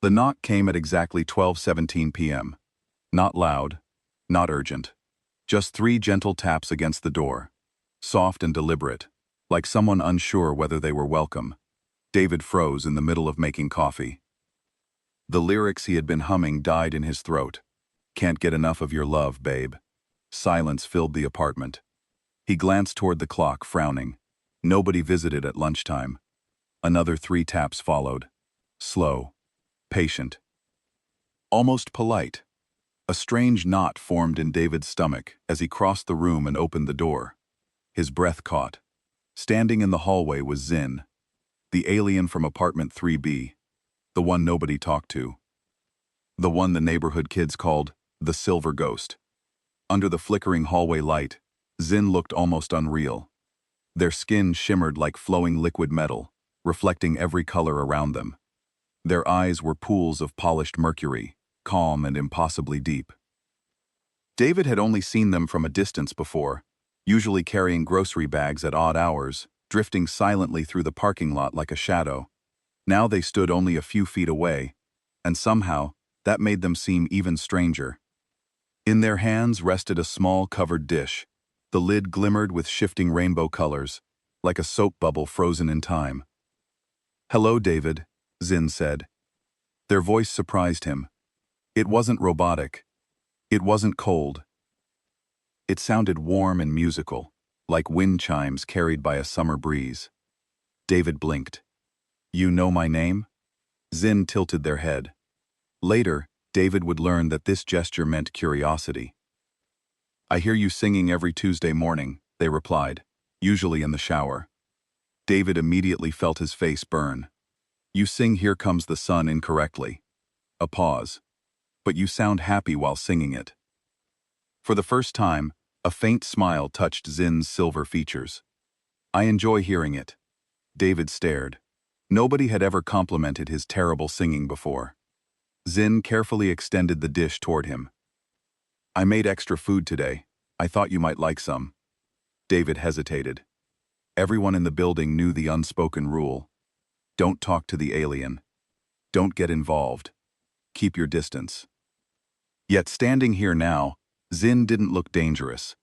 The knock came at exactly 12:17 p.m. Not loud, not urgent. Just 3 gentle taps against the door. Soft and deliberate, like someone unsure whether they were welcome. David froze in the middle of making coffee. The lyrics he had been humming died in his throat. Can't get enough of your love, babe. Silence filled the apartment. He glanced toward the clock, frowning. Nobody visited at lunchtime. Another 3 taps followed. Slow. Patient. Almost polite. A strange knot formed in David's stomach as he crossed the room and opened the door. His breath caught. Standing in the hallway was Zin, the alien from apartment 3B, the one nobody talked to. The one the neighborhood kids called the Silver Ghost. Under the flickering hallway light, Zin looked almost unreal. Their skin shimmered like flowing liquid metal, reflecting every color around them. Their eyes were pools of polished mercury, calm and impossibly deep. David had only seen them from a distance before, usually carrying grocery bags at odd hours, drifting silently through the parking lot like a shadow. Now they stood only a few feet away, and somehow, that made them seem even stranger. In their hands rested a small covered dish. The lid glimmered with shifting rainbow colors, like a soap bubble frozen in time. "Hello, David," Zin said. Their voice surprised him. It wasn't robotic. It wasn't cold. It sounded warm and musical, like wind chimes carried by a summer breeze. David blinked. "You know my name?" Zin tilted their head. Later, David would learn that this gesture meant curiosity. "I hear you singing every Tuesday morning," they replied, usually in the shower. David immediately felt his face burn. "You sing 'Here Comes the Sun' incorrectly." A pause. "But you sound happy while singing it." For the first time, a faint smile touched Zin's silver features. "I enjoy hearing it." David stared. Nobody had ever complimented his terrible singing before. Zin carefully extended the dish toward him. "I made extra food today. I thought you might like some." David hesitated. Everyone in the building knew the unspoken rule. Don't talk to the alien. Don't get involved. Keep your distance. Yet standing here now, Zin didn't look dangerous.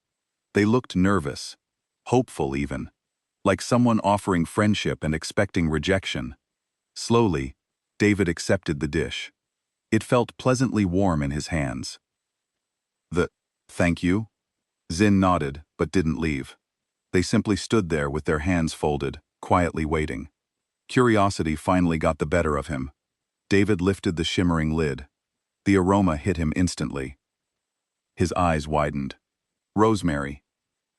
They looked nervous, hopeful even, like someone offering friendship and expecting rejection. Slowly, David accepted the dish. It felt pleasantly warm in his hands. Thank you?" Zin nodded, but didn't leave. They simply stood there with their hands folded, quietly waiting. Curiosity finally got the better of him. David lifted the shimmering lid. The aroma hit him instantly. His eyes widened. Rosemary,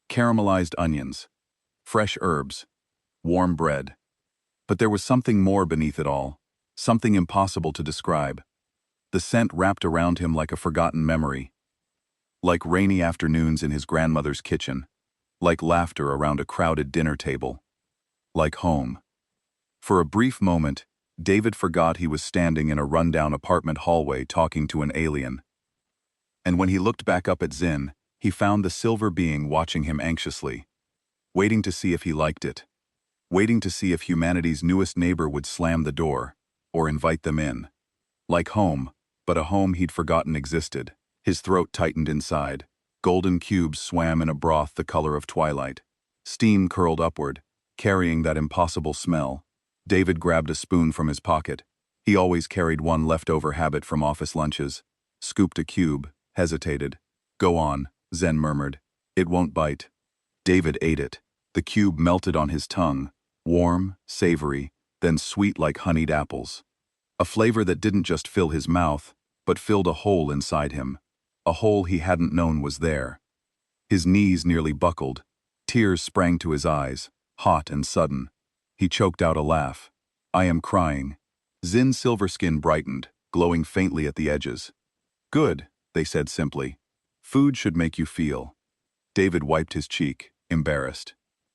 caramelized onions, fresh herbs, warm bread. But there was something more beneath it all, something impossible to describe. The scent wrapped around him like a forgotten memory. Like rainy afternoons in his grandmother's kitchen. Like laughter around a crowded dinner table. Like home. For a brief moment, David forgot he was standing in a rundown apartment hallway talking to an alien. And when he looked back up at Zin, he found the silver being watching him anxiously, waiting to see if he liked it, waiting to see if humanity's newest neighbor would slam the door, or invite them in. Like home, but a home he'd forgotten existed. His throat tightened inside. Golden cubes swam in a broth the color of twilight. Steam curled upward, carrying that impossible smell. David grabbed a spoon from his pocket. He always carried one leftover habit from office lunches. Scooped a cube, hesitated. "Go on," Zen murmured. "It won't bite." David ate it. The cube melted on his tongue, warm, savory, then sweet like honeyed apples. A flavor that didn't just fill his mouth, but filled a hole inside him. A hole he hadn't known was there. His knees nearly buckled. Tears sprang to his eyes, hot and sudden. He choked out a laugh. "I am crying." Zin's silver skin brightened, glowing faintly at the edges. "Good," they said simply. "Food should make you feel." David wiped his cheek, embarrassed.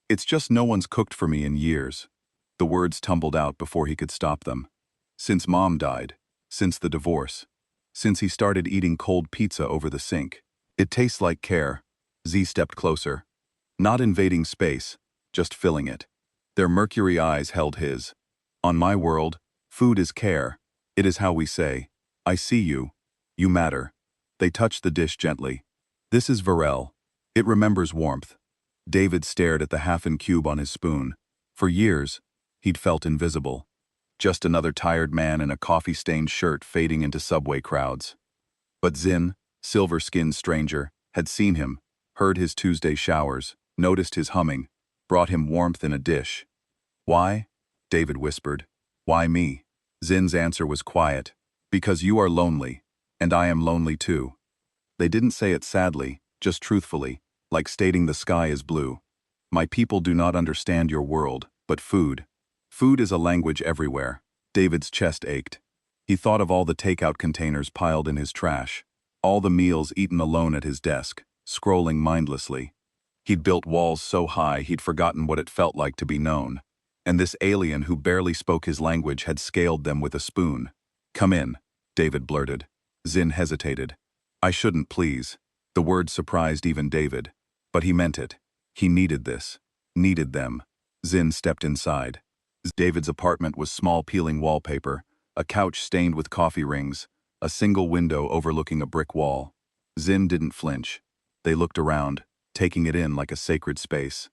"It's just no one's cooked for me in years." The words tumbled out before he could stop them. Since Mom died. Since the divorce. Since he started eating cold pizza over the sink. "It tastes like care." Z stepped closer. Not invading space, just filling it. Their mercury eyes held his. "On my world, food is care. It is how we say, I see you. You matter. They touched the dish gently. This is Varel. It remembers warmth. David stared at the half-in cube on his spoon. For years, he'd felt invisible. Just another tired man in a coffee-stained shirt fading into subway crowds. But Zin, silver-skinned stranger, had seen him, heard his Tuesday showers, noticed his humming, brought him warmth in a dish. Why? David whispered. Why me? Zin's answer was quiet. Because you are lonely, and I am lonely too. They didn't say it sadly, just truthfully, like stating the sky is blue. My people do not understand your world, but food. Food is a language everywhere. David's chest ached. He thought of all the takeout containers piled in his trash, all the meals eaten alone at his desk, scrolling mindlessly. He'd built walls so high he'd forgotten what it felt like to be known. And this alien who barely spoke his language had scaled them with a spoon. Come in, David blurted. Zin hesitated. I shouldn't, please. The word surprised even David. But he meant it. He needed this. Needed them. Zin stepped inside. David's apartment was small peeling wallpaper, a couch stained with coffee rings, a single window overlooking a brick wall. Zin didn't flinch. They looked around, taking it in like a sacred space.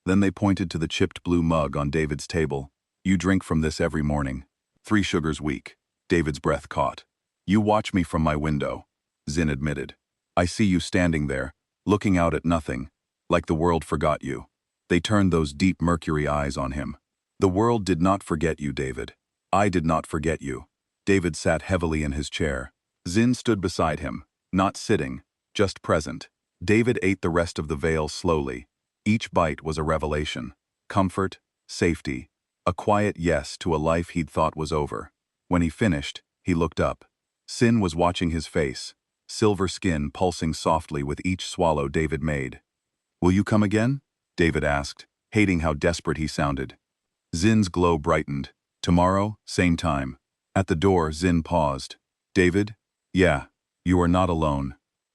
Then they pointed to the chipped blue mug on David's table. You drink from this every morning. 3 sugars week. David's breath caught. You watch me from my window, Zin admitted. I see you standing there, looking out at nothing, like the world forgot you. They turned those deep mercury eyes on him. The world did not forget you, David. I did not forget you. David sat heavily in his chair. Zin stood beside him, not sitting, just present. David ate the rest of the veal slowly. Each bite was a revelation. Comfort, safety, a quiet yes to a life he'd thought was over. When he finished, he looked up. Sin was watching his face, silver skin pulsing softly with each swallow David made. Will you come again? David asked, hating how desperate he sounded. Zin's glow brightened. Tomorrow, same time. At the door, Zin paused. David? Yeah, you are not alone.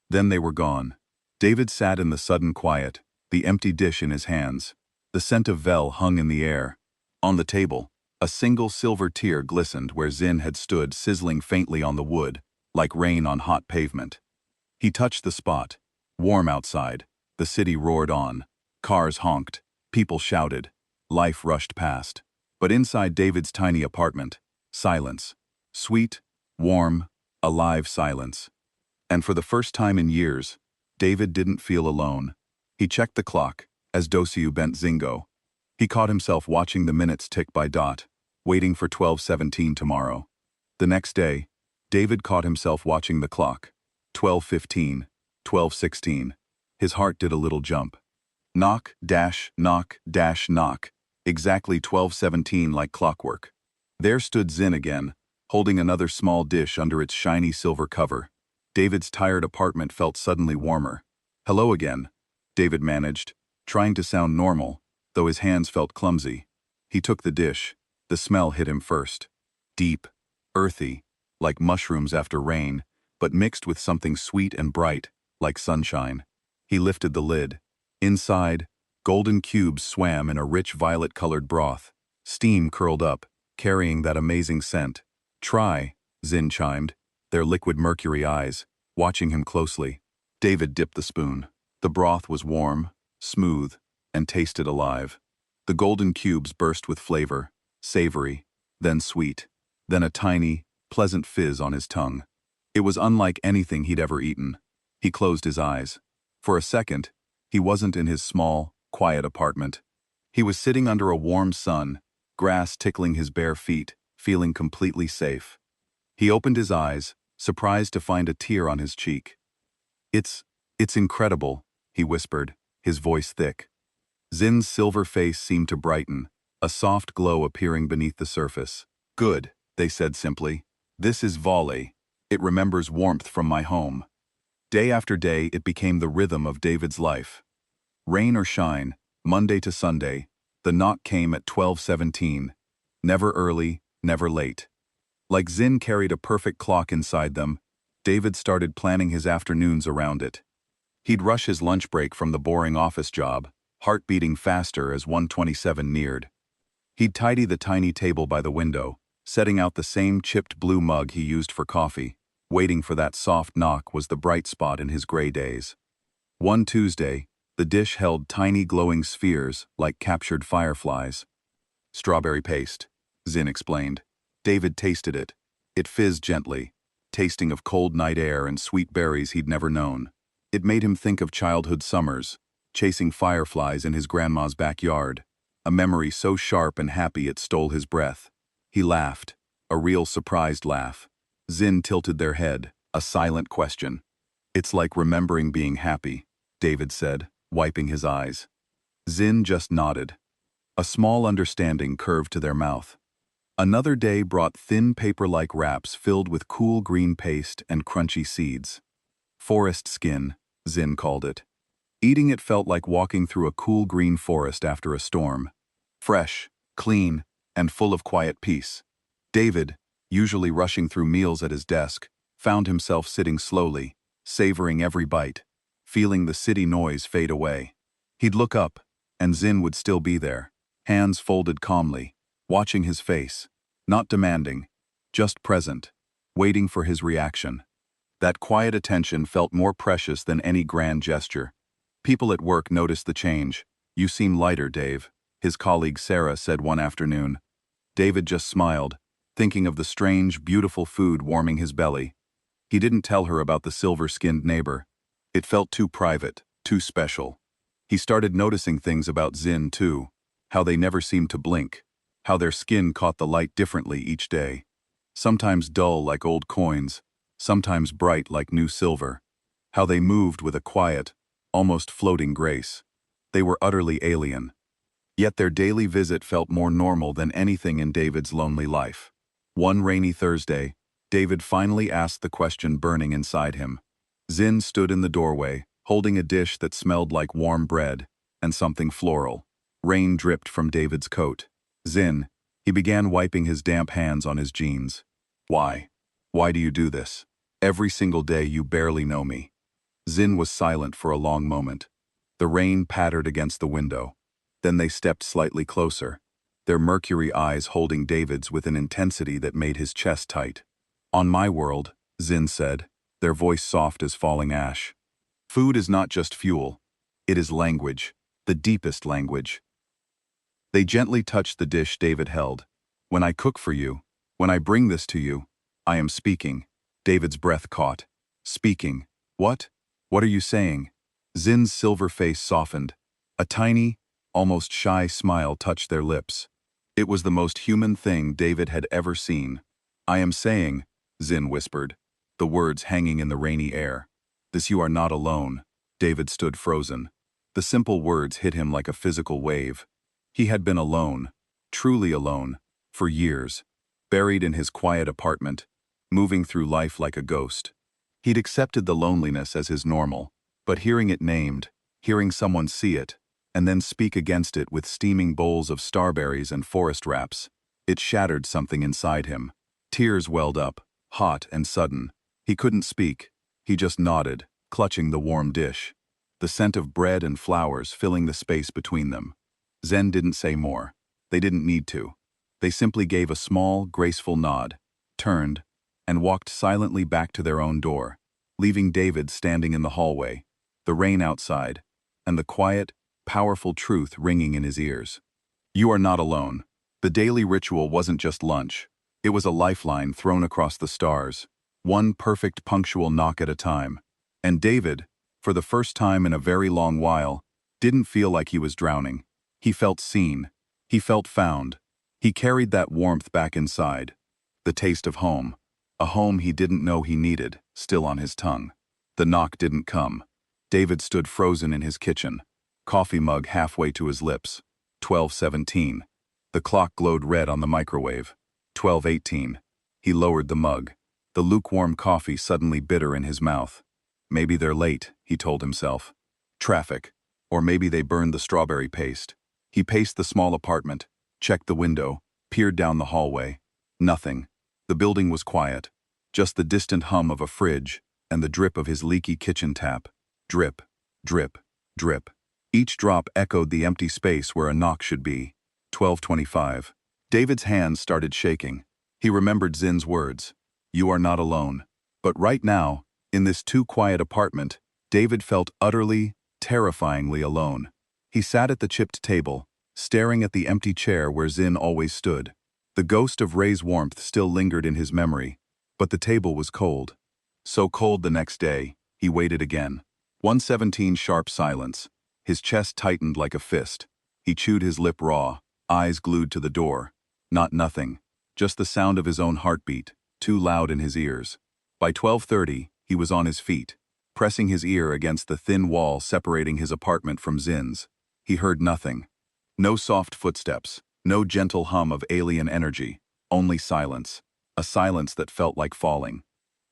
Then they were gone. David sat in the sudden quiet, the empty dish in his hands. The scent of Vel hung in the air. On the table, a single silver tear glistened where Zin had stood sizzling faintly on the wood, like rain on hot pavement. He touched the spot. Warm outside. The city roared on. Cars honked. People shouted. Life rushed past. But inside David's tiny apartment, silence. Sweet, warm, alive silence. And for the first time in years, David didn't feel alone. He checked the clock, as Dosiu bent Zingo. He caught himself watching the minutes tick by dot, waiting for 12:17 tomorrow. The next day, David caught himself watching the clock. 12:15, 12:16. His heart did a little jump. Knock, dash, knock, dash, knock. Exactly 12:17 like clockwork. There stood Zin again, holding another small dish under its shiny silver cover. David's tired apartment felt suddenly warmer. Hello again, David managed, trying to sound normal, though his hands felt clumsy. He took the dish. The smell hit him first. Deep, earthy, like mushrooms after rain, but mixed with something sweet and bright, like sunshine. He lifted the lid. Inside, golden cubes swam in a rich violet-colored broth. Steam curled up, carrying that amazing scent. Try, Zin chimed, their liquid mercury eyes, watching him closely. David dipped the spoon. The broth was warm, smooth, and tasted alive. The golden cubes burst with flavor, savory, then sweet, then a tiny, pleasant fizz on his tongue. It was unlike anything he'd ever eaten. He closed his eyes. For a second, he wasn't in his small, quiet apartment. He was sitting under a warm sun, grass tickling his bare feet, feeling completely safe. He opened his eyes, surprised to find a tear on his cheek. It's incredible, he whispered, his voice thick. Zin's silver face seemed to brighten, a soft glow appearing beneath the surface. Good, they said simply. This is volley. It remembers warmth from my home. Day after day, it became the rhythm of David's life. Rain or shine, Monday to Sunday, the knock came at 12:17. Never early, never late. Like Zin carried a perfect clock inside them, David started planning his afternoons around it. He'd rush his lunch break from the boring office job, heart beating faster as 1:27 neared. He'd tidy the tiny table by the window, setting out the same chipped blue mug he used for coffee. Waiting for that soft knock was the bright spot in his gray days. One Tuesday, the dish held tiny glowing spheres like captured fireflies. Strawberry paste, Zin explained. David tasted it. It fizzed gently, tasting of cold night air and sweet berries he'd never known. It made him think of childhood summers, chasing fireflies in his grandma's backyard, a memory so sharp and happy it stole his breath. He laughed, a real surprised laugh. Zin tilted their head, a silent question. "It's like remembering being happy," David said, wiping his eyes. Zin just nodded. A small understanding curved to their mouth. Another day brought thin paper-like wraps filled with cool green paste and crunchy seeds. Forest skin, Zin called it. Eating it felt like walking through a cool green forest after a storm. Fresh, clean, and full of quiet peace. David, usually rushing through meals at his desk, found himself sitting slowly, savoring every bite, feeling the city noise fade away. He'd look up, and Zin would still be there, hands folded calmly, watching his face, not demanding, just present, waiting for his reaction. That quiet attention felt more precious than any grand gesture. People at work noticed the change. "You seem lighter, Dave," his colleague Sarah said one afternoon. David just smiled, thinking of the strange, beautiful food warming his belly. He didn't tell her about the silver-skinned neighbor. It felt too private, too special. He started noticing things about Zin, too, how they never seemed to blink, how their skin caught the light differently each day. Sometimes dull like old coins, sometimes bright like new silver. How they moved with a quiet, almost floating grace. They were utterly alien. Yet their daily visit felt more normal than anything in David's lonely life. One rainy Thursday, David finally asked the question burning inside him. Zin stood in the doorway, holding a dish that smelled like warm bread and something floral. Rain dripped from David's coat. "Zin," he began wiping his damp hands on his jeans. "Why? Why do you do this? Every single day you barely know me." Zin was silent for a long moment. The rain pattered against the window. Then they stepped slightly closer, their mercury eyes holding David's with an intensity that made his chest tight. "On my world," Zin said, their voice soft as falling ash, "food is not just fuel. It is language, the deepest language." They gently touched the dish David held. "When I cook for you, when I bring this to you, I am speaking." David's breath caught. "Speaking? What? What are you saying?" Zin's silver face softened. A tiny, almost shy smile touched their lips. It was the most human thing David had ever seen. "I am saying," Zin whispered, the words hanging in the rainy air, "this you are not alone." David stood frozen. The simple words hit him like a physical wave. He had been alone, truly alone, for years, buried in his quiet apartment, moving through life like a ghost. He'd accepted the loneliness as his normal, but hearing it named, hearing someone see it, and then speak against it with steaming bowls of starberries and forest wraps, it shattered something inside him. Tears welled up, hot and sudden. He couldn't speak. He just nodded, clutching the warm dish, the scent of bread and flowers filling the space between them. Zen didn't say more. They didn't need to. They simply gave a small, graceful nod, turned, and walked silently back to their own door, leaving David standing in the hallway, the rain outside, and the quiet, powerful truth ringing in his ears. You are not alone. The daily ritual wasn't just lunch. It was a lifeline thrown across the stars, one perfect punctual knock at a time. And David, for the first time in a very long while, didn't feel like he was drowning. He felt seen. He felt found. He carried that warmth back inside. The taste of home. A home he didn't know he needed, still on his tongue. The knock didn't come. David stood frozen in his kitchen, coffee mug halfway to his lips. 12:17. The clock glowed red on the microwave. 12:18. He lowered the mug, the lukewarm coffee suddenly bitter in his mouth. Maybe they're late, he told himself. Traffic. Or maybe they burned the strawberry paste. He paced the small apartment, checked the window, peered down the hallway. Nothing. The building was quiet. Just the distant hum of a fridge and the drip of his leaky kitchen tap. Drip, drip, drip. Each drop echoed the empty space where a knock should be. 12:25. David's hands started shaking. He remembered Zin's words, "You are not alone." But right now, in this too-quiet apartment, David felt utterly, terrifyingly alone. He sat at the chipped table, staring at the empty chair where Zin always stood. The ghost of Ray's warmth still lingered in his memory, but the table was cold. So cold the next day, he waited again. 1:17 sharp silence. His chest tightened like a fist. He chewed his lip raw, eyes glued to the door. Not nothing, just the sound of his own heartbeat, too loud in his ears. By 12:30, he was on his feet, pressing his ear against the thin wall separating his apartment from Zin's. He heard nothing. No soft footsteps, no gentle hum of alien energy, only silence. A silence that felt like falling.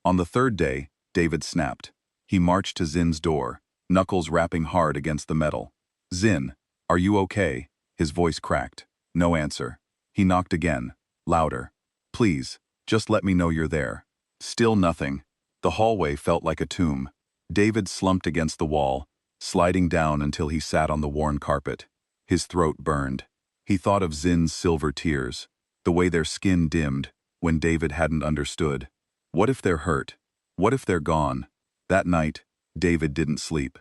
On the third day, David snapped. He marched to Zin's door, knuckles rapping hard against the metal. "Zin, are you okay?" His voice cracked. No answer. He knocked again, louder. "Please, just let me know you're there." Still nothing. The hallway felt like a tomb. David slumped against the wall, sliding down until he sat on the worn carpet. His throat burned. He thought of Zin's silver tears, the way their skin dimmed when David hadn't understood. What if they're hurt? What if they're gone? That night, David didn't sleep.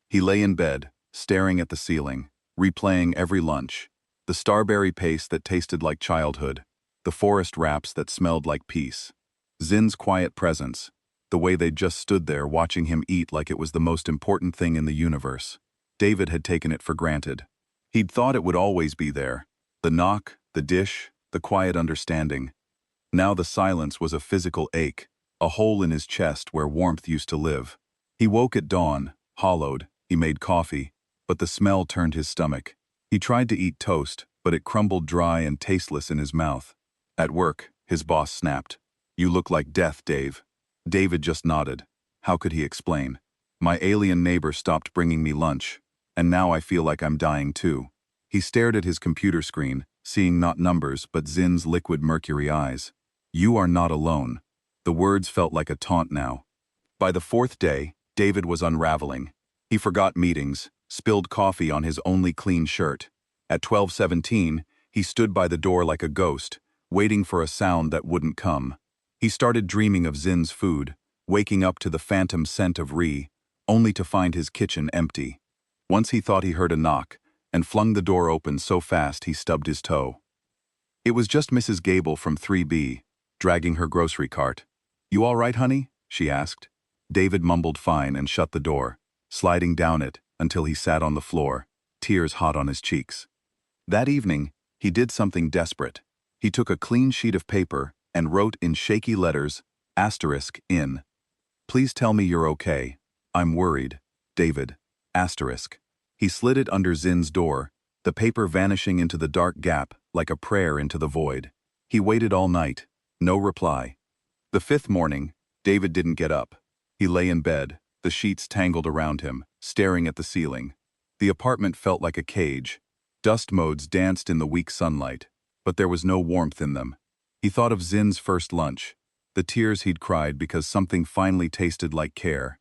He lay in bed, staring at the ceiling, replaying every lunch. The starberry paste that tasted like childhood, the forest wraps that smelled like peace. Zin's quiet presence, the way they'd just stood there watching him eat like it was the most important thing in the universe. David had taken it for granted. He'd thought it would always be there. The knock, the dish, the quiet understanding. Now the silence was a physical ache, a hole in his chest where warmth used to live. He woke at dawn, hollowed. He made coffee, but the smell turned his stomach. He tried to eat toast, but it crumbled dry and tasteless in his mouth. At work, his boss snapped. "You look like death, Dave." David just nodded. How could he explain? "My alien neighbor stopped bringing me lunch, and now I feel like I'm dying too." He stared at his computer screen, seeing not numbers but Zin's liquid mercury eyes. "You are not alone." The words felt like a taunt now. By the fourth day, David was unraveling. He forgot meetings, spilled coffee on his only clean shirt. At 12:17, he stood by the door like a ghost, waiting for a sound that wouldn't come. He started dreaming of Zin's food, waking up to the phantom scent of Ree, only to find his kitchen empty. Once he thought he heard a knock, and flung the door open so fast he stubbed his toe. It was just Mrs. Gable from 3B, dragging her grocery cart. "You all right, honey?" she asked. David mumbled fine and shut the door, sliding down it until he sat on the floor, tears hot on his cheeks. That evening, he did something desperate. He took a clean sheet of paper and wrote in shaky letters, *in. "Please tell me you're okay. I'm worried. David. *. He slid it under Zin's door, the paper vanishing into the dark gap like a prayer into the void. He waited all night. No reply. The fifth morning, David didn't get up. He lay in bed, the sheets tangled around him, staring at the ceiling. The apartment felt like a cage. Dust motes danced in the weak sunlight, but there was no warmth in them. He thought of Zin's first lunch, the tears he'd cried because something finally tasted like care.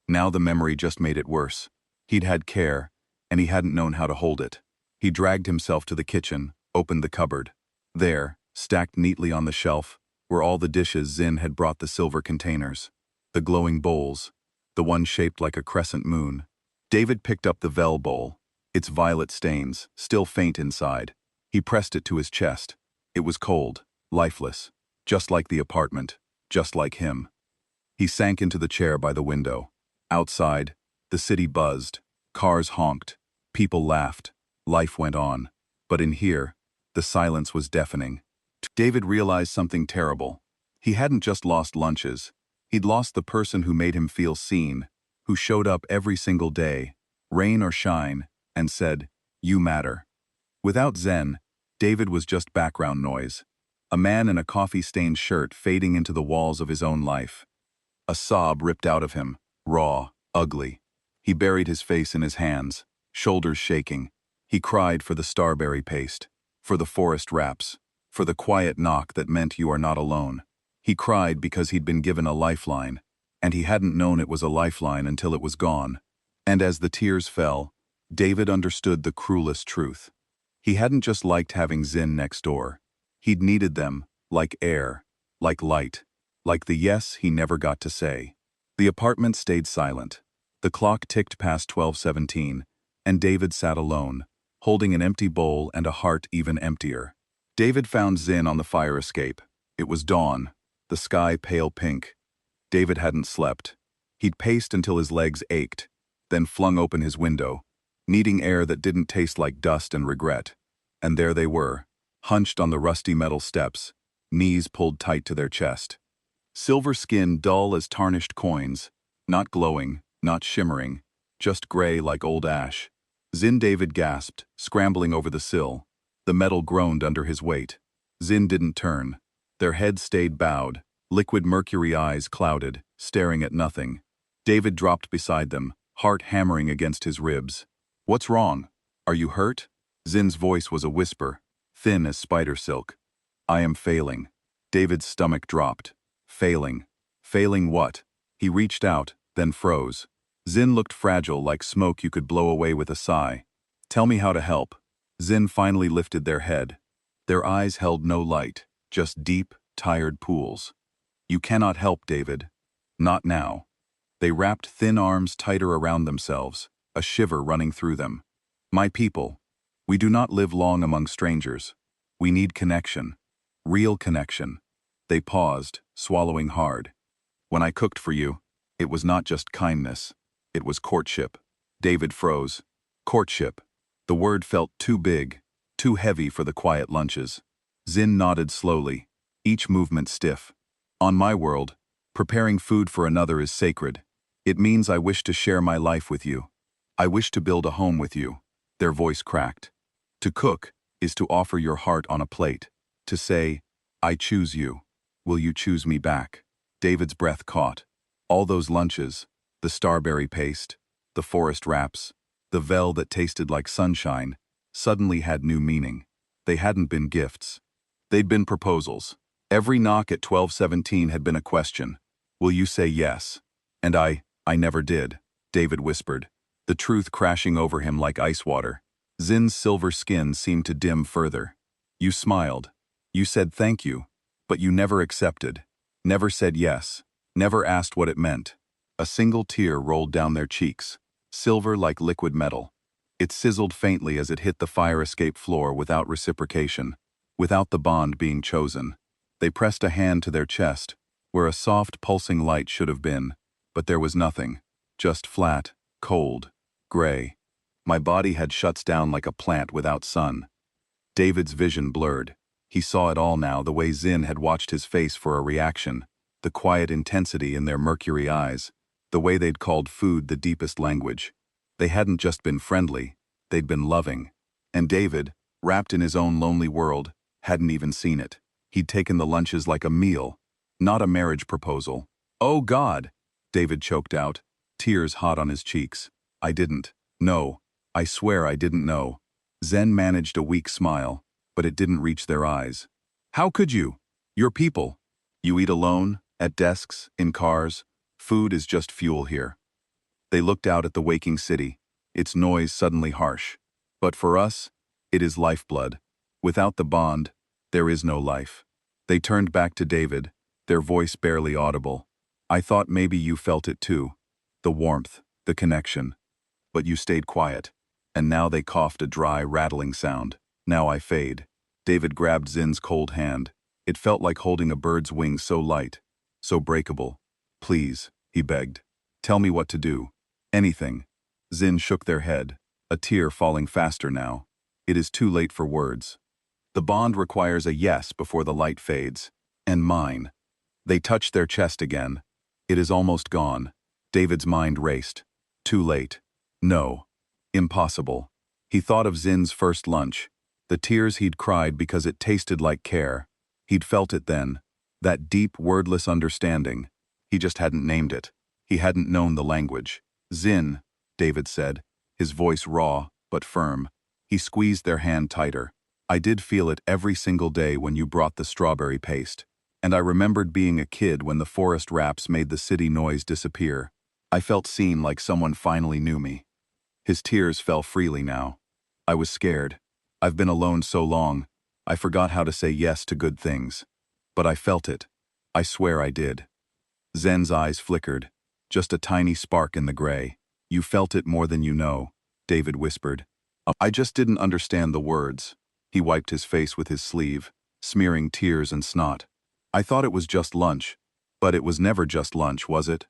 Now the memory just made it worse. He'd had care, and he hadn't known how to hold it. He dragged himself to the kitchen, opened the cupboard. There, stacked neatly on the shelf, were all the dishes Zin had brought, the silver containers, the glowing bowls, the one shaped like a crescent moon. David picked up the Vel bowl, its violet stains, still faint inside. He pressed it to his chest. It was cold, lifeless, just like the apartment, just like him. He sank into the chair by the window. Outside, the city buzzed, cars honked, people laughed, life went on. But in here, the silence was deafening. David realized something terrible. He hadn't just lost lunches. He'd lost the person who made him feel seen, who showed up every single day, rain or shine, and said, "You matter." Without Zen, David was just background noise. A man in a coffee-stained shirt fading into the walls of his own life. A sob ripped out of him, raw, ugly. He buried his face in his hands, shoulders shaking. He cried for the starberry paste, for the forest wraps, for the quiet knock that meant you are not alone. He cried because he'd been given a lifeline, and he hadn't known it was a lifeline until it was gone. And as the tears fell, David understood the cruelest truth. He hadn't just liked having Zin next door. He'd needed them, like air, like light, like the yes he never got to say. The apartment stayed silent. The clock ticked past 12:17, and David sat alone, holding an empty bowl and a heart even emptier. David found Zin on the fire escape. It was dawn, the sky pale pink. David hadn't slept. He'd paced until his legs ached, then flung open his window, needing air that didn't taste like dust and regret. And there they were, hunched on the rusty metal steps, knees pulled tight to their chest. Silver skin dull as tarnished coins, not glowing, not shimmering, just gray like old ash. Zin David gasped, scrambling over the sill. The metal groaned under his weight. Zin didn't turn. Their heads stayed bowed, liquid mercury eyes clouded, staring at nothing. David dropped beside them, heart hammering against his ribs. "What's wrong? Are you hurt?" Zin's voice was a whisper, thin as spider silk. "I am failing." David's stomach dropped. Failing. Failing what? He reached out, then froze. Zin looked fragile, like smoke you could blow away with a sigh. "Tell me how to help." Zin finally lifted their head. Their eyes held no light, just deep, tired pools. "You cannot help, David. Not now." They wrapped thin arms tighter around themselves, a shiver running through them. "My people, we do not live long among strangers. We need connection. Real connection." They paused, swallowing hard. "When I cooked for you, it was not just kindness. It was courtship." David froze. Courtship. The word felt too big, too heavy for the quiet lunches. Zin nodded slowly, each movement stiff. "On my world, preparing food for another is sacred. It means I wish to share my life with you. I wish to build a home with you." Their voice cracked. To cook is to offer your heart on a plate, to say, "I choose you. Will you choose me back?" David's breath caught. All those lunches, the starberry paste, the forest wraps, the vel that tasted like sunshine, suddenly had new meaning. They hadn't been gifts. They'd been proposals. Every knock at 12:17 had been a question. "Will you say yes?" And I never did, David whispered, the truth crashing over him like ice water. Zin's silver skin seemed to dim further. "You smiled. You said thank you. But you never accepted. Never said yes. Never asked what it meant." A single tear rolled down their cheeks, silver like liquid metal. It sizzled faintly as it hit the fire escape floor without reciprocation, without the bond being chosen. They pressed a hand to their chest, where a soft, pulsing light should have been, but there was nothing. Just flat, cold, gray. My body had shuts down like a plant without sun. David's vision blurred. He saw it all now, the way Zin had watched his face for a reaction, the quiet intensity in their mercury eyes, the way they'd called food the deepest language. They hadn't just been friendly, they'd been loving. And David, wrapped in his own lonely world, hadn't even seen it. He'd taken the lunches like a meal, not a marriage proposal. "Oh God!" David choked out, tears hot on his cheeks. "I didn't. No. I swear I didn't know." Zen managed a weak smile, but it didn't reach their eyes. "How could you? Your people. You eat alone, at desks, in cars. Food is just fuel here." They looked out at the waking city, its noise suddenly harsh. "But for us, it is lifeblood. Without the bond, there is no life." They turned back to David, their voice barely audible. "I thought maybe you felt it too. The warmth, the connection. But you stayed quiet." And now they coughed a dry, rattling sound. "Now I fade." David grabbed Zin's cold hand. It felt like holding a bird's wing, so light, so breakable. "Please," he begged. "Tell me what to do. Anything." Zin shook their head, a tear falling faster now. "It is too late for words. The bond requires a yes before the light fades. And mine." They touched their chest again. "It is almost gone." David's mind raced. Too late. No. Impossible. He thought of Zin's first lunch, the tears he'd cried because it tasted like care. He'd felt it then, that deep, wordless understanding. He just hadn't named it. He hadn't known the language. "Zin," David said, his voice raw but firm. He squeezed their hand tighter. "I did feel it every single day when you brought the strawberry paste. And I remembered being a kid when the forest wraps made the city noise disappear. I felt seen, like someone finally knew me." His tears fell freely now. "I was scared. I've been alone so long, I forgot how to say yes to good things. But I felt it. I swear I did. Zen's eyes flickered. Just a tiny spark in the gray. You felt it more than you know, David whispered. I just didn't understand the words. He wiped his face with his sleeve, smearing tears and snot. I thought it was just lunch. But it was never just lunch, was it?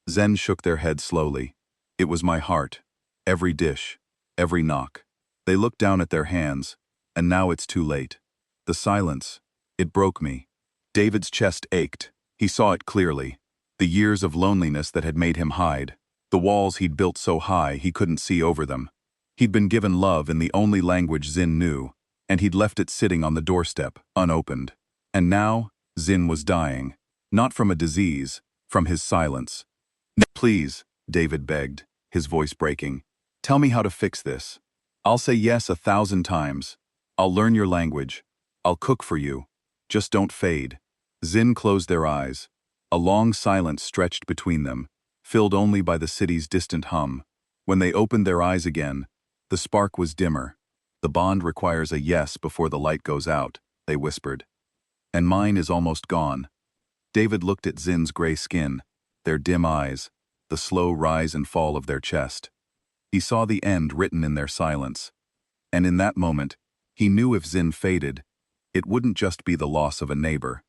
Zen shook their head slowly. It was my heart. Every dish. Every knock. They looked down at their hands, and now it's too late. The silence. It broke me. David's chest ached. He saw it clearly. The years of loneliness that had made him hide. The walls he'd built so high he couldn't see over them. He'd been given love in the only language Zin knew, and he'd left it sitting on the doorstep, unopened. And now, Zin was dying. Not from a disease, from his silence. Please, David begged, his voice breaking. Tell me how to fix this. I'll say yes 1,000 times. I'll learn your language. I'll cook for you. Just don't fade. Zin closed their eyes. A long silence stretched between them, filled only by the city's distant hum. When they opened their eyes again, the spark was dimmer. The bond requires a yes before the light goes out, they whispered. And mine is almost gone. David looked at Zin's gray skin, their dim eyes, the slow rise and fall of their chest. He saw the end written in their silence. And in that moment, he knew if Zin faded, it wouldn't just be the loss of a neighbor.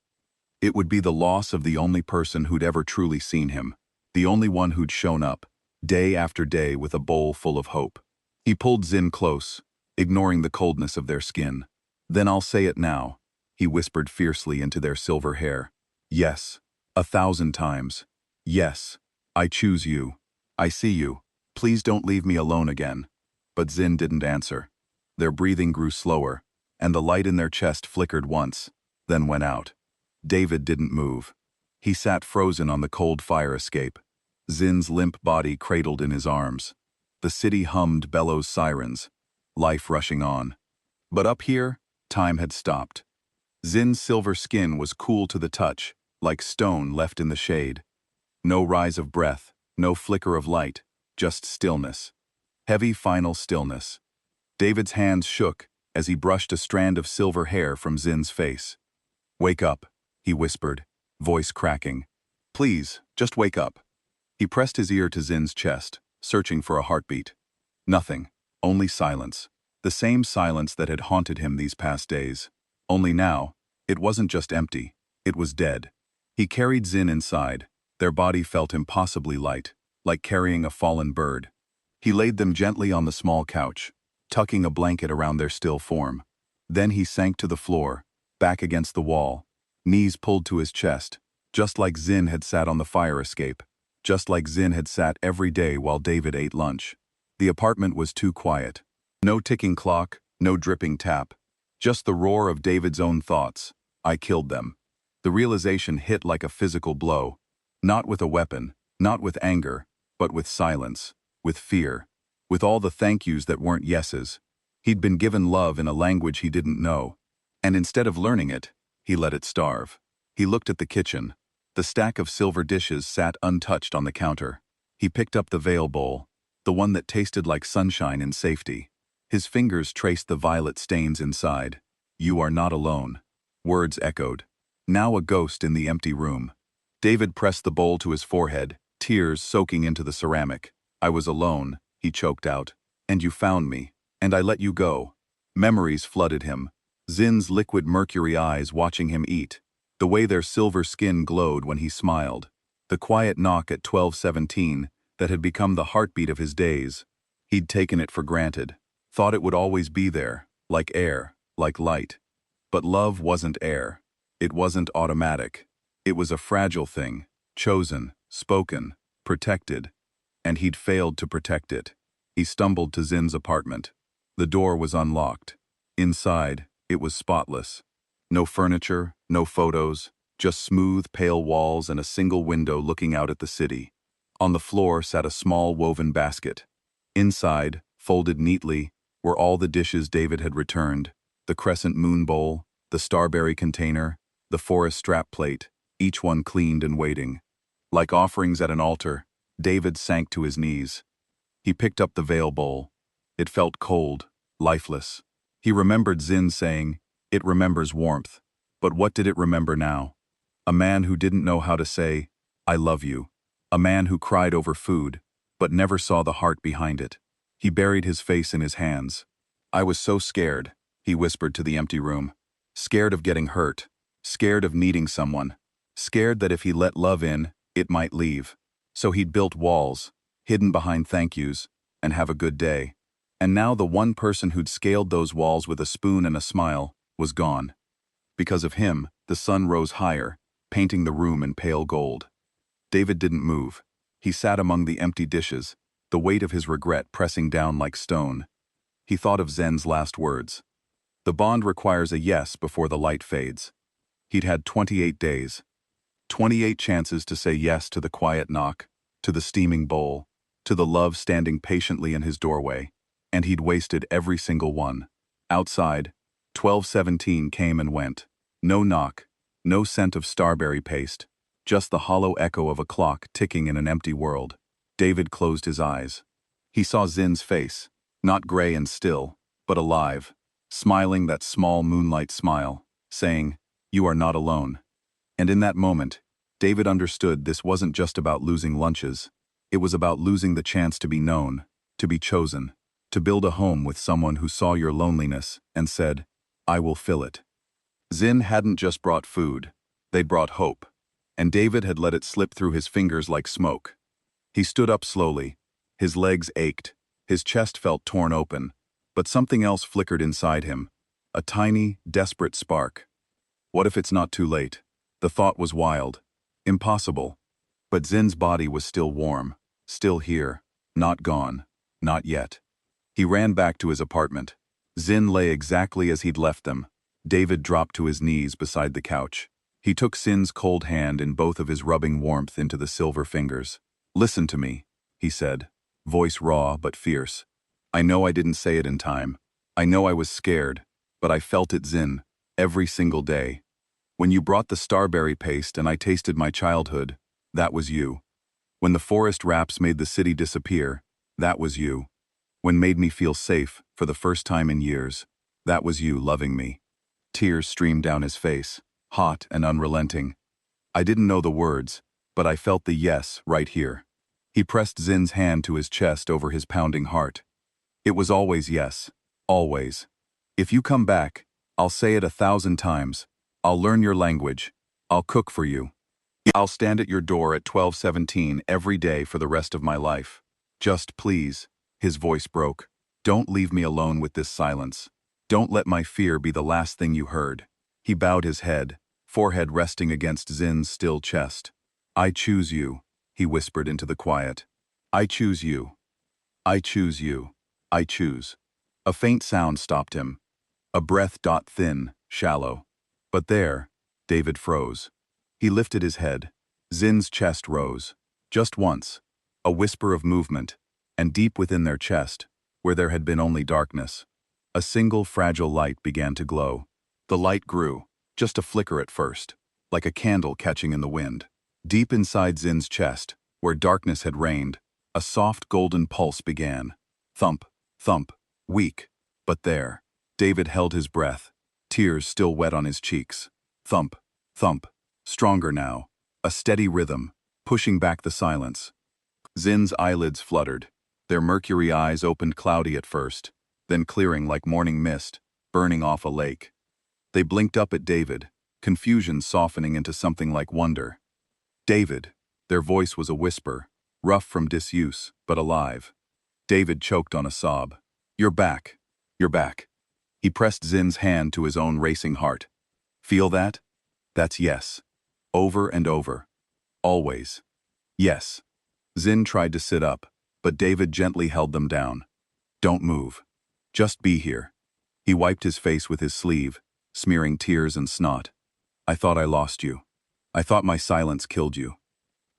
It would be the loss of the only person who'd ever truly seen him, the only one who'd shown up, day after day with a bowl full of hope. He pulled Zin close, ignoring the coldness of their skin. Then I'll say it now, he whispered fiercely into their silver hair. Yes, 1,000 times. Yes, I choose you. I see you. Please don't leave me alone again. But Zin didn't answer. Their breathing grew slower, and the light in their chest flickered once, then went out. David didn't move. He sat frozen on the cold fire escape, Zin's limp body cradled in his arms. The city hummed bellows sirens, life rushing on. But up here, time had stopped. Zin's silver skin was cool to the touch, like stone left in the shade. No rise of breath, no flicker of light, just stillness. Heavy final stillness. David's hands shook as he brushed a strand of silver hair from Zin's face. Wake up, he whispered, voice cracking. Please, just wake up. He pressed his ear to Zin's chest, searching for a heartbeat. Nothing, only silence. The same silence that had haunted him these past days. Only now, it wasn't just empty, it was dead. He carried Zin inside. Their body felt impossibly light, like carrying a fallen bird. He laid them gently on the small couch, tucking a blanket around their still form. Then he sank to the floor, back against the wall, knees pulled to his chest, just like Zin had sat on the fire escape, just like Zin had sat every day while David ate lunch. The apartment was too quiet. No ticking clock, no dripping tap. Just the roar of David's own thoughts. I killed them. The realization hit like a physical blow. Not with a weapon, not with anger, but with silence, with fear, with all the thank yous that weren't yeses. He'd been given love in a language he didn't know, and instead of learning it, he let it starve. He looked at the kitchen. The stack of silver dishes sat untouched on the counter. He picked up the veil bowl, the one that tasted like sunshine in safety. His fingers traced the violet stains inside. You are not alone. Words echoed. Now a ghost in the empty room. David pressed the bowl to his forehead, tears soaking into the ceramic. I was alone, he choked out. And you found me. And I let you go. Memories flooded him. Zin's liquid mercury eyes watching him eat. The way their silver skin glowed when he smiled. The quiet knock at 12:17 that had become the heartbeat of his days. He'd taken it for granted. Thought it would always be there, like air, like light. But love wasn't air. It wasn't automatic. It was a fragile thing, chosen, spoken, protected. And he'd failed to protect it. He stumbled to Zin's apartment. The door was unlocked. Inside, it was spotless. No furniture, no photos, just smooth, pale walls and a single window looking out at the city. On the floor sat a small woven basket. Inside, folded neatly, were all the dishes David had returned, the crescent moon bowl, the starberry container, the forest strap plate, each one cleaned and waiting. Like offerings at an altar, David sank to his knees. He picked up the veil bowl. It felt cold, lifeless. He remembered Zin saying, "It remembers warmth." But what did it remember now? A man who didn't know how to say, "I love you." A man who cried over food, but never saw the heart behind it. He buried his face in his hands. "I was so scared," he whispered to the empty room. "Scared of getting hurt. Scared of needing someone. Scared that if he let love in, it might leave. So he'd built walls, hidden behind thank yous, and have a good day. And now the one person who'd scaled those walls with a spoon and a smile was gone. Because of him, the sun rose higher, painting the room in pale gold. David didn't move. He sat among the empty dishes, the weight of his regret pressing down like stone. He thought of Zen's last words. The bond requires a yes before the light fades. He'd had 28 days. 28 chances to say yes to the quiet knock, to the steaming bowl, to the love standing patiently in his doorway, and he'd wasted every single one. Outside, 12:17 came and went. No knock, no scent of starberry paste, just the hollow echo of a clock ticking in an empty world. David closed his eyes. He saw Zin's face, not gray and still, but alive, smiling that small moonlight smile, saying, "You are not alone." And in that moment, David understood this wasn't just about losing lunches. It was about losing the chance to be known, to be chosen, to build a home with someone who saw your loneliness and said, "I will fill it." Zin hadn't just brought food, they'd brought hope, and David had let it slip through his fingers like smoke. He stood up slowly. His legs ached, his chest felt torn open, but something else flickered inside him, a tiny, desperate spark. What if it's not too late? The thought was wild, impossible. But Zin's body was still warm, still here, not gone, not yet. He ran back to his apartment. Zin lay exactly as he'd left them. David dropped to his knees beside the couch. He took Zin's cold hand in both of his, rubbing warmth into the silver fingers. "Listen to me," he said, voice raw but fierce. "I know I didn't say it in time. I know I was scared, but I felt it, Zin, every single day. When you brought the starberry paste and I tasted my childhood, that was you. When the forest wraps made the city disappear, that was you. When made me feel safe for the first time in years, that was you loving me." Tears streamed down his face, hot and unrelenting. I didn't know the words, but I felt the yes right here. He pressed Zin's hand to his chest over his pounding heart. "It was always yes, always. If you come back, I'll say it 1,000 times. I'll learn your language. I'll cook for you. I'll stand at your door at 12:17 every day for the rest of my life. Just please," his voice broke, "don't leave me alone with this silence. Don't let my fear be the last thing you heard." He bowed his head, forehead resting against Zin's still chest. "I choose you," he whispered into the quiet. "I choose you. I choose you. I choose." A faint sound stopped him. A breath, thin, shallow. But there, David froze. He lifted his head. Zin's chest rose. Just once. A whisper of movement. And deep within their chest, where there had been only darkness, a single fragile light began to glow. The light grew, just a flicker at first, like a candle catching in the wind. Deep inside Zin's chest, where darkness had reigned, a soft golden pulse began. Thump, thump, weak, but there. David held his breath, tears still wet on his cheeks. Thump, thump, stronger now, a steady rhythm, pushing back the silence. Zin's eyelids fluttered. Their mercury eyes opened cloudy at first, then clearing like morning mist, burning off a lake. They blinked up at David, confusion softening into something like wonder. "David," their voice was a whisper, rough from disuse, but alive. David choked on a sob. "You're back. You're back." He pressed Zin's hand to his own racing heart. "Feel that? That's yes. Over and over. Always. Yes." Zin tried to sit up, but David gently held them down. "Don't move. Just be here." He wiped his face with his sleeve, smearing tears and snot. "I thought I lost you. I thought my silence killed you."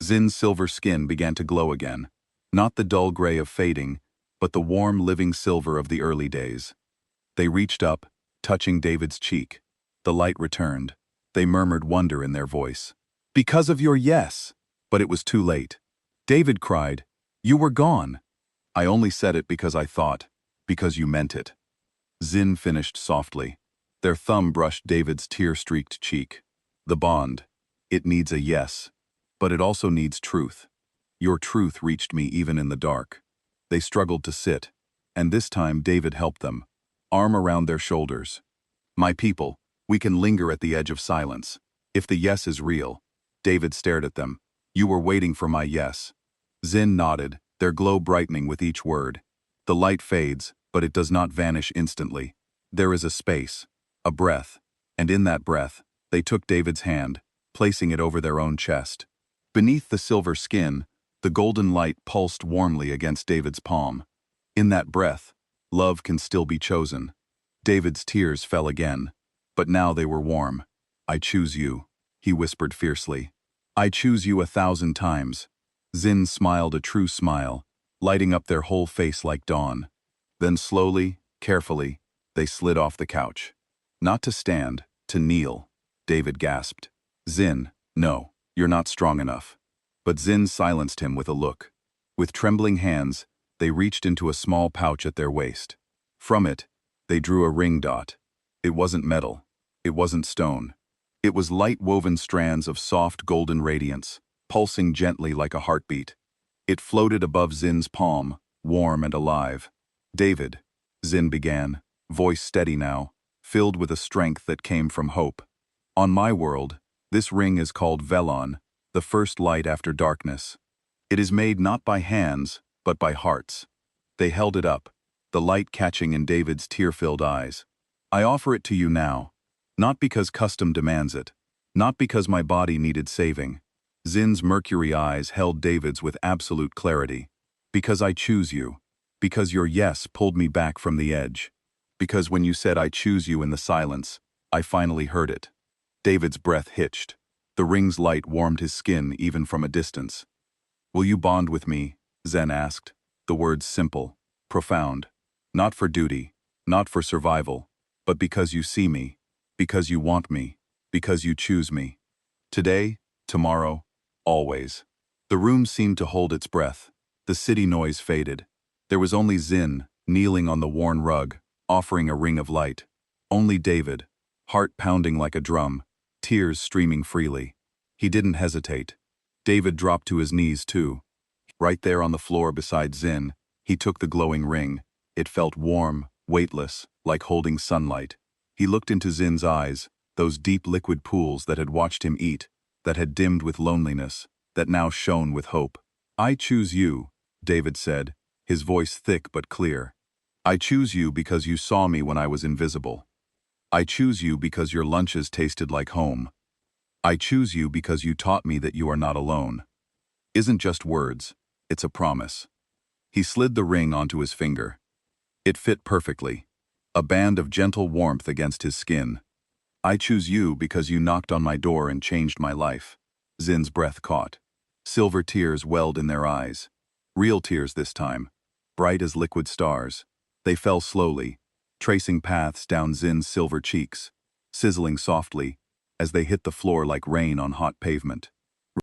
Zin's silver skin began to glow again, not the dull gray of fading, but the warm, living silver of the early days. They reached up, touching David's cheek. The light returned. They murmured wonder in their voice. "Because of your yes!" But it was too late. David cried, "You were gone." "I only said it because I thought, because you meant it." Zin finished softly. Their thumb brushed David's tear-streaked cheek. "The bond. It needs a yes. But it also needs truth. Your truth reached me even in the dark. They struggled to sit, and this time David helped them, arm around their shoulders. My people, we can linger at the edge of silence. If the yes is real. David stared at them. You were waiting for my yes. Zin nodded, their glow brightening with each word. The light fades, but it does not vanish instantly. There is a space, a breath, and in that breath, they took David's hand, placing it over their own chest. Beneath the silver skin, the golden light pulsed warmly against David's palm. In that breath, love can still be chosen. David's tears fell again, but now they were warm. I choose you, he whispered fiercely. I choose you 1,000 times. Zin smiled a true smile, lighting up their whole face like dawn. Then slowly, carefully, they slid off the couch. Not to stand, to kneel. David gasped. Zin, no, you're not strong enough. But Zin silenced him with a look. With trembling hands, they reached into a small pouch at their waist. From it, they drew a ring dot. It wasn't metal. It wasn't stone. It was light-woven strands of soft golden radiance, pulsing gently like a heartbeat. It floated above Zin's palm, warm and alive. David, Zin began, voice steady now, filled with a strength that came from hope. On my world, this ring is called Velon, the first light after darkness. It is made not by hands, but by hearts. They held it up, the light catching in David's tear-filled eyes. I offer it to you now, not because custom demands it, not because my body needed saving. Zin's mercury eyes held David's with absolute clarity. Because I choose you. Because your yes pulled me back from the edge. Because when you said I choose you in the silence, I finally heard it. David's breath hitched. The ring's light warmed his skin even from a distance. Will you bond with me? Zen asked. The words simple, profound. Not for duty, not for survival, but because you see me, because you want me, because you choose me. Today, tomorrow, always. The room seemed to hold its breath. The city noise faded. There was only Zin, kneeling on the worn rug, offering a ring of light. Only David, heart pounding like a drum, tears streaming freely. He didn't hesitate. David dropped to his knees too. Right there on the floor beside Zin, he took the glowing ring. It felt warm, weightless, like holding sunlight. He looked into Zin's eyes, those deep liquid pools that had watched him eat, that had dimmed with loneliness, that now shone with hope. I choose you, David said, his voice thick but clear. I choose you because you saw me when I was invisible. I choose you because your lunches tasted like home. I choose you because you taught me that you are not alone. Isn't just words, it's a promise. He slid the ring onto his finger. It fit perfectly, a band of gentle warmth against his skin. I choose you because you knocked on my door and changed my life. Zin's breath caught. Silver tears welled in their eyes. Real tears this time, bright as liquid stars. They fell slowly, tracing paths down Zin's silver cheeks, sizzling softly as they hit the floor like rain on hot pavement.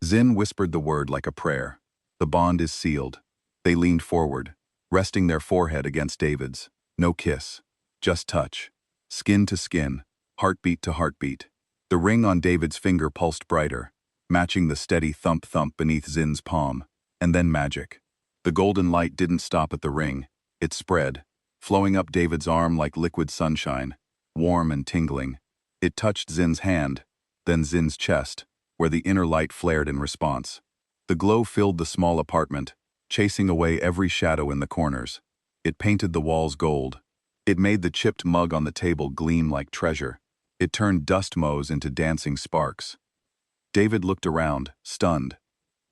Zin whispered the word like a prayer. The bond is sealed. They leaned forward, resting their forehead against David's. No kiss, just touch. Skin to skin, heartbeat to heartbeat. The ring on David's finger pulsed brighter, matching the steady thump-thump beneath Zin's palm. And then magic. The golden light didn't stop at the ring. It spread, flowing up David's arm like liquid sunshine, warm and tingling. It touched Zin's hand, then Zin's chest, where the inner light flared in response. The glow filled the small apartment, chasing away every shadow in the corners. It painted the walls gold. It made the chipped mug on the table gleam like treasure. It turned dust motes into dancing sparks. David looked around, stunned.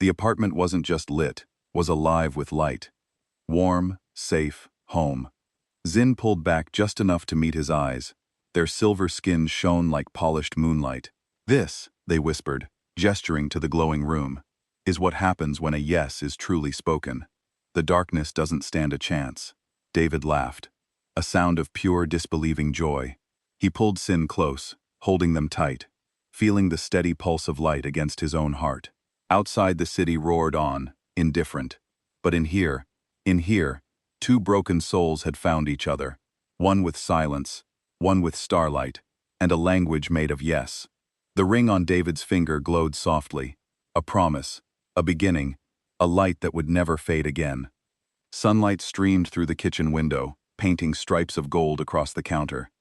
The apartment wasn't just lit, was alive with light. Warm, safe, home. Zin pulled back just enough to meet his eyes. Their silver skin shone like polished moonlight. This, they whispered, gesturing to the glowing room, is what happens when a yes is truly spoken. The darkness doesn't stand a chance. David laughed, a sound of pure disbelieving joy. He pulled Sin close, holding them tight, feeling the steady pulse of light against his own heart. Outside the city roared on, indifferent. But in here, two broken souls had found each other, one with silence, one with starlight, and a language made of yes. The ring on David's finger glowed softly. A promise, a beginning, a light that would never fade again. Sunlight streamed through the kitchen window, painting stripes of gold across the counter.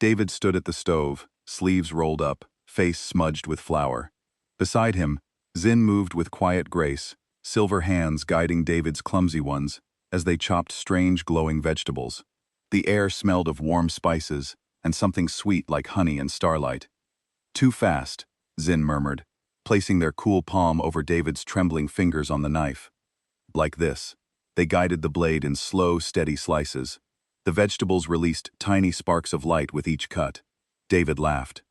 David stood at the stove, sleeves rolled up, face smudged with flour. Beside him, Zin moved with quiet grace, silver hands guiding David's clumsy ones as they chopped strange glowing vegetables. The air smelled of warm spices and something sweet like honey and starlight. "Too fast," Zin murmured, placing their cool palm over David's trembling fingers on the knife. Like this. They guided the blade in slow, steady slices. The vegetables released tiny sparks of light with each cut. David laughed.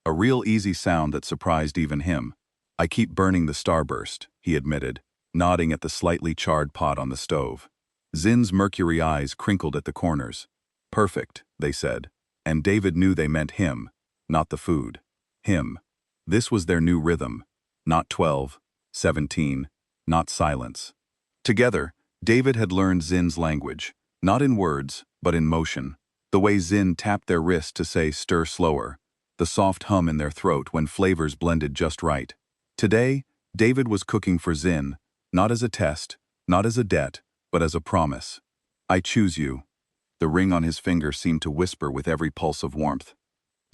A real easy sound that surprised even him. "I keep burning the starburst," he admitted, nodding at the slightly charred pot on the stove. Zin's mercury eyes crinkled at the corners. "Perfect," they said, and David knew they meant him, not the food. Him. This was their new rhythm. Not 12, 17, not silence. Together, David had learned Zin's language, not in words, but in motion. The way Zin tapped their wrist to say "stir slower," the soft hum in their throat when flavors blended just right. Today, David was cooking for Zin, not as a test, not as a debt, but as a promise. "I choose you." The ring on his finger seemed to whisper with every pulse of warmth.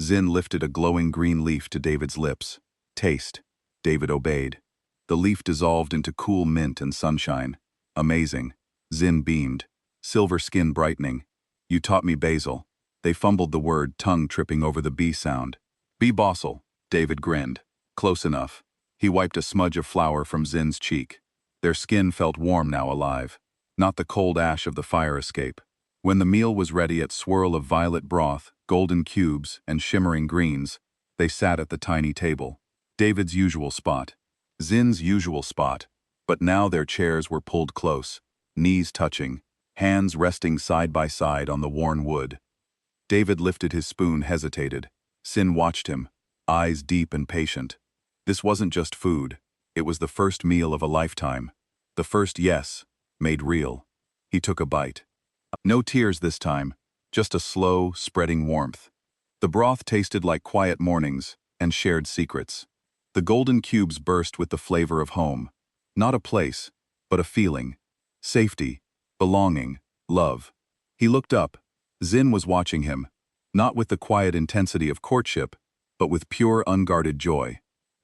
Zin lifted a glowing green leaf to David's lips. "Taste." David obeyed. The leaf dissolved into cool mint and sunshine. "Amazing." Zin beamed, silver skin brightening. "You taught me basil." They fumbled the word, tongue tripping over the B sound. "Be bossel." David grinned. "Close enough." He wiped a smudge of flour from Zin's cheek. Their skin felt warm now, alive. Not the cold ash of the fire escape. When the meal was ready, at swirl of violet broth, golden cubes, and shimmering greens, they sat at the tiny table. David's usual spot. Zin's usual spot. But now their chairs were pulled close, knees touching, hands resting side by side on the worn wood. David lifted his spoon, hesitated. Zin watched him, eyes deep and patient. This wasn't just food. It was the first meal of a lifetime. The first yes, made real. He took a bite. No tears this time, just a slow, spreading warmth. The broth tasted like quiet mornings and shared secrets. The golden cubes burst with the flavor of home. Not a place, but a feeling. Safety, belonging, love. He looked up. Zin was watching him, not with the quiet intensity of courtship, but with pure, unguarded joy.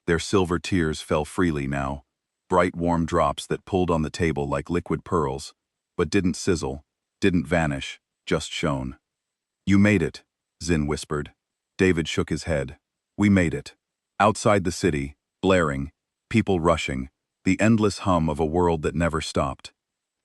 Their silver tears fell freely now, bright warm drops that pulled on the table like liquid pearls, but didn't sizzle, didn't vanish, just shone. "You made it," Zin whispered. David shook his head. "We made it." Outside the city, blaring, people rushing, the endless hum of a world that never stopped.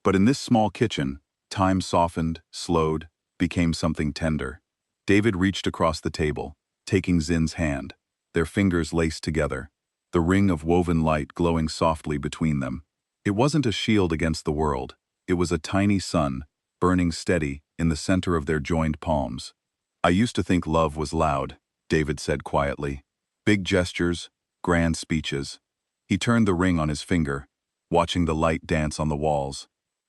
But in this small kitchen, time softened, slowed, became something tender. David reached across the table, taking Zin's hand, their fingers laced together, the ring of woven light glowing softly between them. It wasn't a shield against the world. It was a tiny sun, burning steady in the center of their joined palms. "I used to think love was loud," David said quietly. "Big gestures, grand speeches." He turned the ring on his finger, watching the light dance on the walls.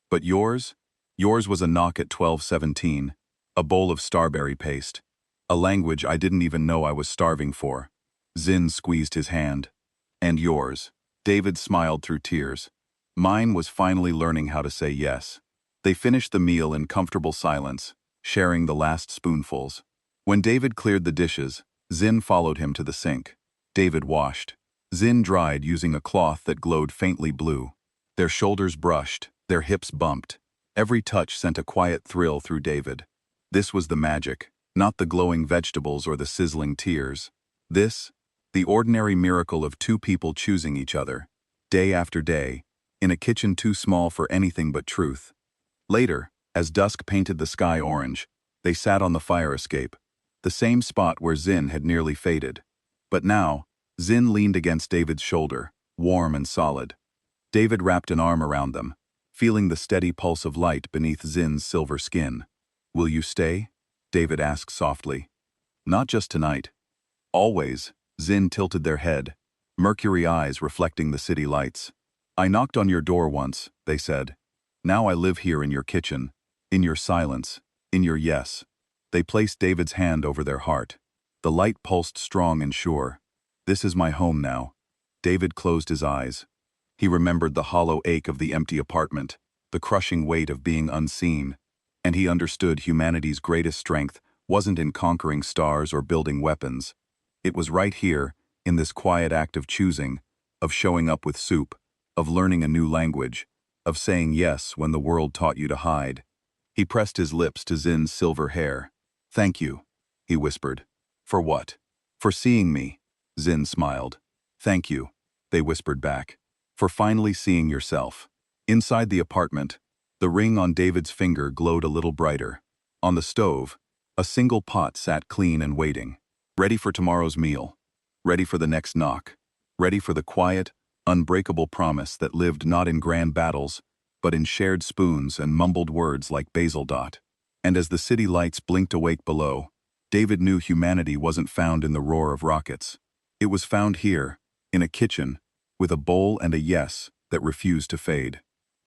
"But yours? Yours was a knock at 12:17, a bowl of starberry paste, a language I didn't even know I was starving for." Zin squeezed his hand. "And yours?" David smiled through tears. "Mine was finally learning how to say yes." They finished the meal in comfortable silence, sharing the last spoonfuls. When David cleared the dishes, Zin followed him to the sink. David washed. Zin dried using a cloth that glowed faintly blue. Their shoulders brushed, their hips bumped. Every touch sent a quiet thrill through David. This was the magic, not the glowing vegetables or the sizzling tears. This, the ordinary miracle of two people choosing each other, day after day, in a kitchen too small for anything but truth. Later, as dusk painted the sky orange, they sat on the fire escape, the same spot where Zin had nearly faded. But now, Zin leaned against David's shoulder, warm and solid. David wrapped an arm around them, feeling the steady pulse of light beneath Zin's silver skin. "Will you stay?" David asked softly. "Not just tonight." "Always." Zin tilted their head, mercury eyes reflecting the city lights. "I knocked on your door once," they said. "Now I live here in your kitchen, in your silence, in your yes." They placed David's hand over their heart. The light pulsed strong and sure. This is my home now. David closed his eyes. He remembered the hollow ache of the empty apartment, the crushing weight of being unseen, and he understood humanity's greatest strength wasn't in conquering stars or building weapons. It was right here, in this quiet act of choosing, of showing up with soup, of learning a new language, of saying yes when the world taught you to hide. He pressed his lips to Zin's silver hair. "Thank you," he whispered. "For what?" "For seeing me." Zin smiled. "Thank you," they whispered back. "For finally seeing yourself." Inside the apartment, the ring on David's finger glowed a little brighter. On the stove, a single pot sat clean and waiting, ready for tomorrow's meal, ready for the next knock, ready for the quiet, unbreakable promise that lived not in grand battles, but in shared spoons and mumbled words like basil dot. And as the city lights blinked awake below, David knew humanity wasn't found in the roar of rockets. It was found here, in a kitchen, with a bowl and a yes that refused to fade.